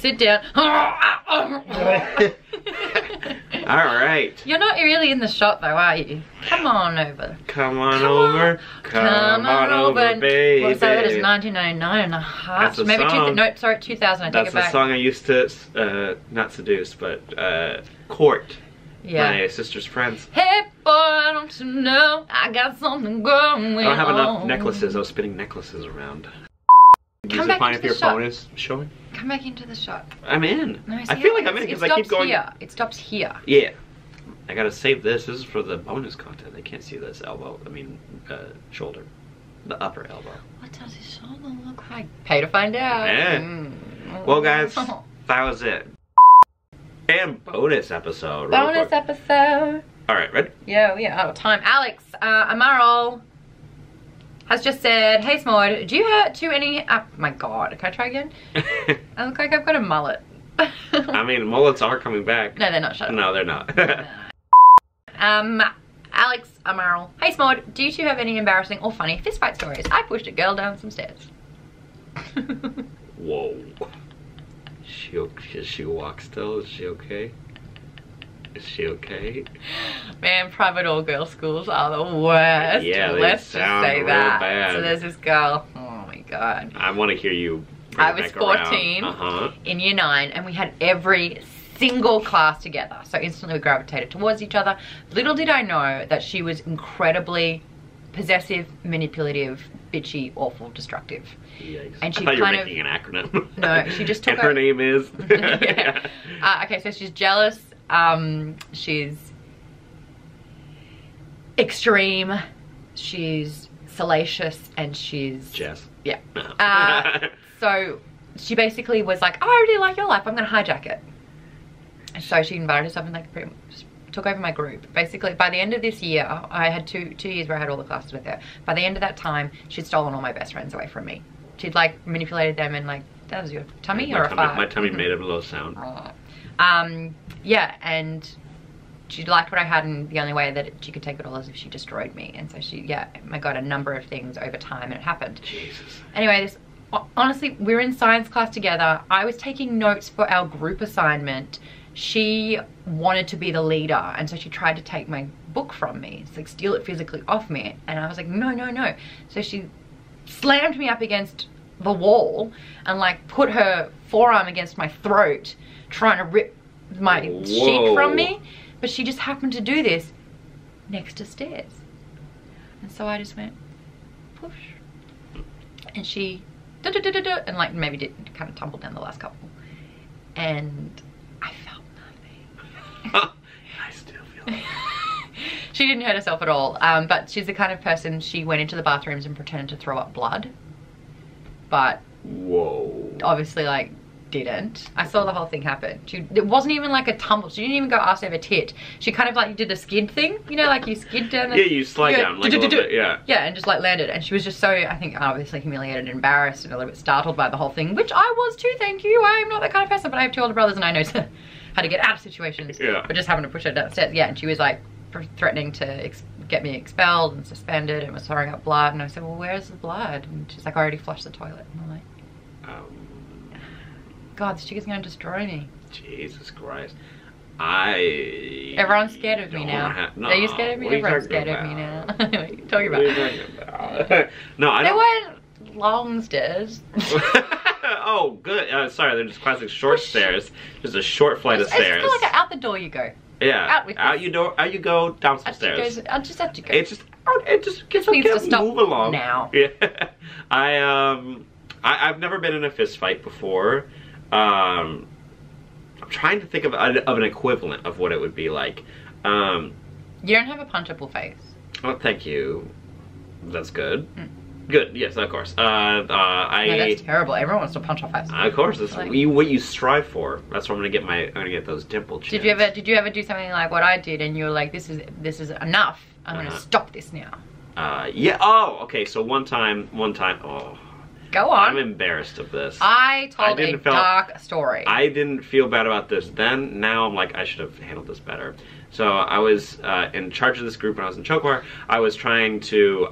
sit down. Alright. You're not really in the shot though, are you? Come on over. Come on over, baby. baby. What's that? That is 1999 and a half. That's a Maybe song. no, sorry, 2000. I take That's it back. the song I used to, not seduce, but court. Yeah. My sister's friends. Hey boy, don't you know I got something going on? I don't have enough necklaces. I was spinning necklaces around. Come Is back it fine into if the your shot. phone is showing? Come back into the shot. I'm in. No, I feel like I'm in it because I keep stops going. here. It stops here. Yeah. I gotta save this. This is for the bonus content. They can't see this elbow. I mean, shoulder. The upper elbow. What does his shoulder look like? Pay to find out. Yeah. Well, guys, that was it. And bonus episode. Bonus episode. Alright, ready? Yeah, we are out of time. Alex Amaral has just said, hey Smaud, do you hurt to any... Oh my god, can I try again? I look like I've got a mullet. I mean, mullets are coming back. No, they're not. Shut up. No, they're not. Alex Amaral, hey Smaud, do you two have any embarrassing or funny fistfight stories? I pushed a girl down some stairs. Whoa. Does she walk still? Is she okay? Is she okay? Man, private all-girl schools are the worst. Yeah, they Let's just sound say real that. bad. So there's this girl. Oh my god. I want to hear you. Bring I it was back around. 14 in year 9, and we had every single class together. So instantly we gravitated towards each other. Little did I know that she was incredibly possessive, manipulative, bitchy, awful, destructive. Yikes. And she I thought you were kind of- making an acronym. No, she just took And her her- name is. Yeah. Okay, so she's jealous. She's extreme. She's salacious, and she's Jess. yeah. No. So she basically was like, oh, I really like your life, I'm gonna hijack it. So she invited herself and like pretty much took over my group. Basically, by the end of this year, I had two years where I had all the classes with her. By the end of that time, she'd stolen all my best friends away from me. She'd like manipulated them and like, that was your tummy or a fart? My tummy made a little sound. Yeah, and she liked what I had, and the only way that she could take it all is if she destroyed me. And so she, yeah, I got a number of things over time, and it happened. Jesus. Anyway, this, honestly, we were in science class together. I was taking notes for our group assignment. She wanted to be the leader, and so she tried to take my book from me. It's like steal it physically off me. And I was like, no, no, no. So she slammed me up against the wall and like put her forearm against my throat, trying to rip my cheek from me. But she just happened to do this next to stairs. And so I just went, push. And she, and like maybe did kind of tumble down the last couple. And I felt nothing. I still feel it. She didn't hurt herself at all. But she's the kind of person, she went into the bathrooms and pretended to throw up blood. But whoa. Obviously like didn't. I saw the whole thing happen. It wasn't even like a tumble. She didn't even go ass over tit. She kind of like did the skid thing, you know, like you skid down the, yeah, you slide down like a little bit, yeah. Yeah, and just like landed. And she was just so, I think, obviously humiliated and embarrassed and a little bit startled by the whole thing, which I was too, thank you. I am not that kind of person, but I have 2 older brothers and I know how to get out of situations. Yeah. But just having to push her downstairs. Yeah, and she was like threatening to get me expelled and suspended and was throwing up blood. And I said, well, where's the blood? And she's like, I already flushed the toilet. And I'm like, God, this chick is gonna destroy me. Jesus Christ. Everyone's scared of me now. No, Are you scared of me? Everyone's scared of me now. What are you talking about? What are you talking about? No, I don't. They weren't long stairs. Oh, good. Sorry, they're just classic short stairs. Just a short flight of stairs. It's kind of like out the door you go. Yeah. Out you go, down some stairs. I just have to go. It just gets needs to stop move along. now. Yeah. I've never been in a fist fight before. I'm trying to think of an equivalent of what it would be like. You don't have a punchable face. Oh, thank you. That's good. Good. Yes, of course. No, that's terrible. Everyone wants to punch our face. Of course, that's like, what you strive for. That's where I'm gonna get those dimple chins. Did you ever do something like what I did, and you were like, this is enough. I'm gonna stop this now. Yeah. Oh, okay. So one time. Oh. Go on. I'm embarrassed of this. I told a dark story. I didn't feel bad about this then. Now I'm like, I should have handled this better. So I was in charge of this group when I was in Chokwar. I was trying to,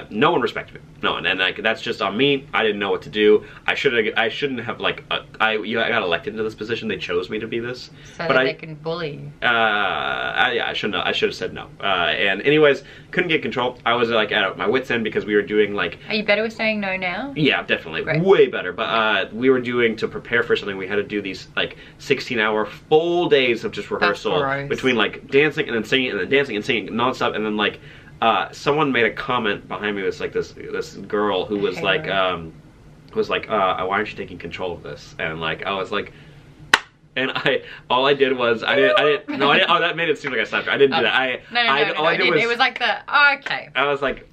no one respected me. No one, and like that's just on me. I didn't know what to do. I shouldn't have like. I got elected into this position. They chose me to be this. So that they can bully you. Yeah, I shouldn't. I should have said no. And anyways, couldn't get control. I was like at my wits' end because we were doing like. Are you better with saying no now? Yeah, definitely, Great. Way better. But we were doing to prepare for something. We had to do these like 16-hour full days of just rehearsal between like dancing and then singing and then dancing and singing nonstop, and then like. Someone made a comment behind me. It was like this girl who was like, why aren't you taking control of this? And like, I was like, and all I did was, I didn't, oh, that made it seem like I slapped her. I didn't do that. No, it was like okay. I was like,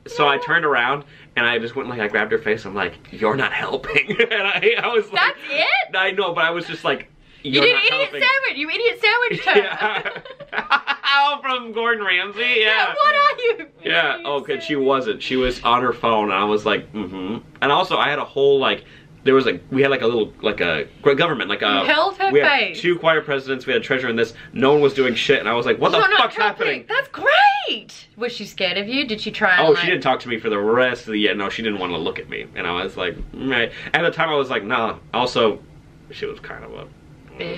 so I turned around and I just went like, I grabbed her face. I'm like, you're not helping. And I was like. That's it? I know, but I was just like, you did idiot sandwich. You idiot sandwich her. Yeah. Oh, from Gordon Ramsay? Yeah. What are you? Yeah. Oh, okay. She wasn't. She was on her phone, and I was like, mm-hmm. And also, I had a whole like, we had like a little like a government like a. You held her we face. Had 2 choir presidents. We had a treasurer in this. No one was doing shit, and I was like, what the fuck's happening? That's great. Was she scared of you? Did she try? And, she didn't talk to me for the rest of the year. No, she didn't want to look at me, and I was like, right. At the time, I was like, nah. Also, she was kind of a. I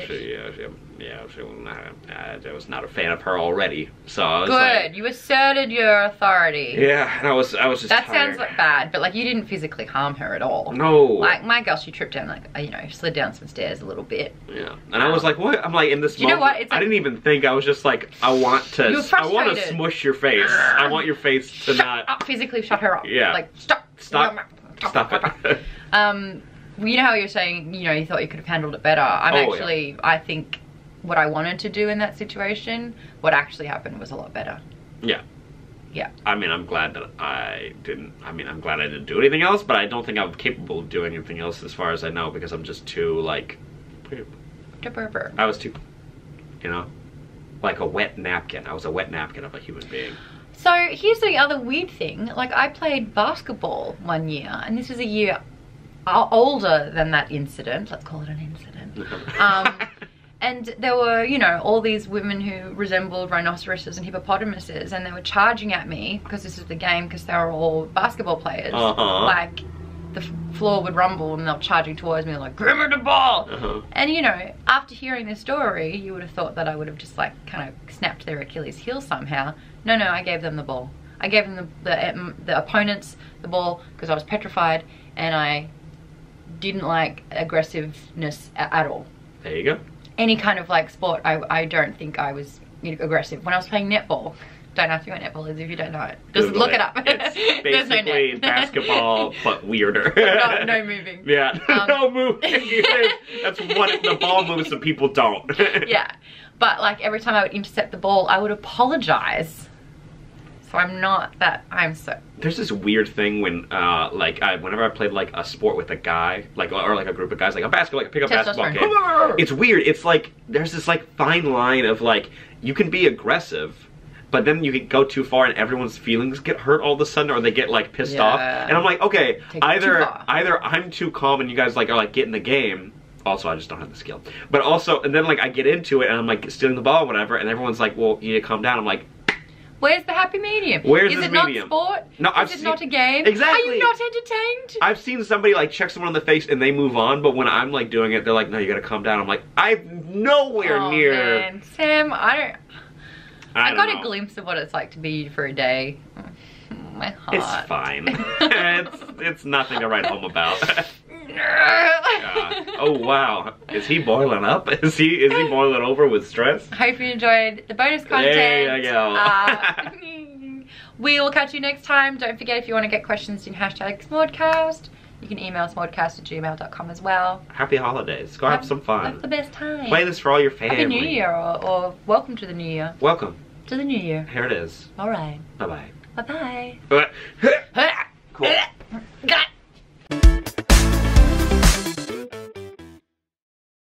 was not a fan of her already, so I was good. You asserted your authority. Yeah, and I was just. That tired. sounds like bad, but like you didn't physically harm her at all. No. Like my girl, she tripped down, like slid down some stairs a little bit. Yeah, and I was like, what? I'm like in this. You know what? I didn't even think. I was just like, I want to smush your face. I want your face to not physically shut her up. Yeah. Like stop it. You know how you're saying, you thought you could have handled it better. I think what I wanted to do in that situation, what actually happened was a lot better. Yeah. Yeah. I mean, I'm glad that I didn't, I'm glad I didn't do anything else, but I don't think I'm capable of doing anything else as far as I know, because I'm just too, like, I was too, like a wet napkin. I was a wet napkin of a human being. So here's the other weird thing. Like, I played basketball one year, and this was a year older than that incident. Let's call it an incident. And there were, all these women who resembled rhinoceroses and hippopotamuses, and they were charging at me, because this is the game, because they were all basketball players. Like, the floor would rumble and they were charging towards me like, give me the ball! And after hearing this story, you would have thought that I would have just like kind of snapped their Achilles heel somehow. No, I gave them the ball. I gave them the opponents the ball because I was petrified, and I didn't like aggressiveness at all. There you go. Any kind of like sport, I don't think I was aggressive. When I was playing netball, don't ask me what netball is if you don't know it. Just look it up. It's basically basketball, but weirder. No moving. Yeah, no moving. That's what the ball moves, so people don't. Yeah, but like every time I would intercept the ball, I would apologize. So I'm so. There's this weird thing when, whenever I played like a sport with a guy, or like a group of guys, like a pickup basketball game. It's weird. It's like there's this like fine line of like you can be aggressive, but then you can go too far and everyone's feelings get hurt all of a sudden, or they get like pissed off. And I'm like, okay, either I'm too calm and you guys are like get in the game. Also, I just don't have the skill. But also, and then like I get into it and I'm like stealing the ball or whatever, and everyone's like, well, you need to calm down. I'm like, where's the happy medium? Where's this medium? Is it not sport? No, Is it not a game? Exactly. Are you not entertained? I've seen somebody like check someone in the face and they move on, but when I'm like doing it, they're like, no, you gotta calm down. I'm like, I'm nowhere near. Man. Sam, I got a glimpse of what it's like to be you for a day. My heart. It's fine. it's nothing to write home about. Oh wow, is he boiling up? Is he boiling over with stress? Hope you enjoyed the bonus content. There you go. We will catch you next time. Don't forget, if you want to get questions in #Smaudecast, you can email smaudecast@gmail.com as well. Happy holidays. Go have some fun. Have the best time. Play this for all your family. Happy New Year, or welcome to the New Year. Welcome to the New Year. Here it is. All right. Bye-bye. Bye-bye. Cool.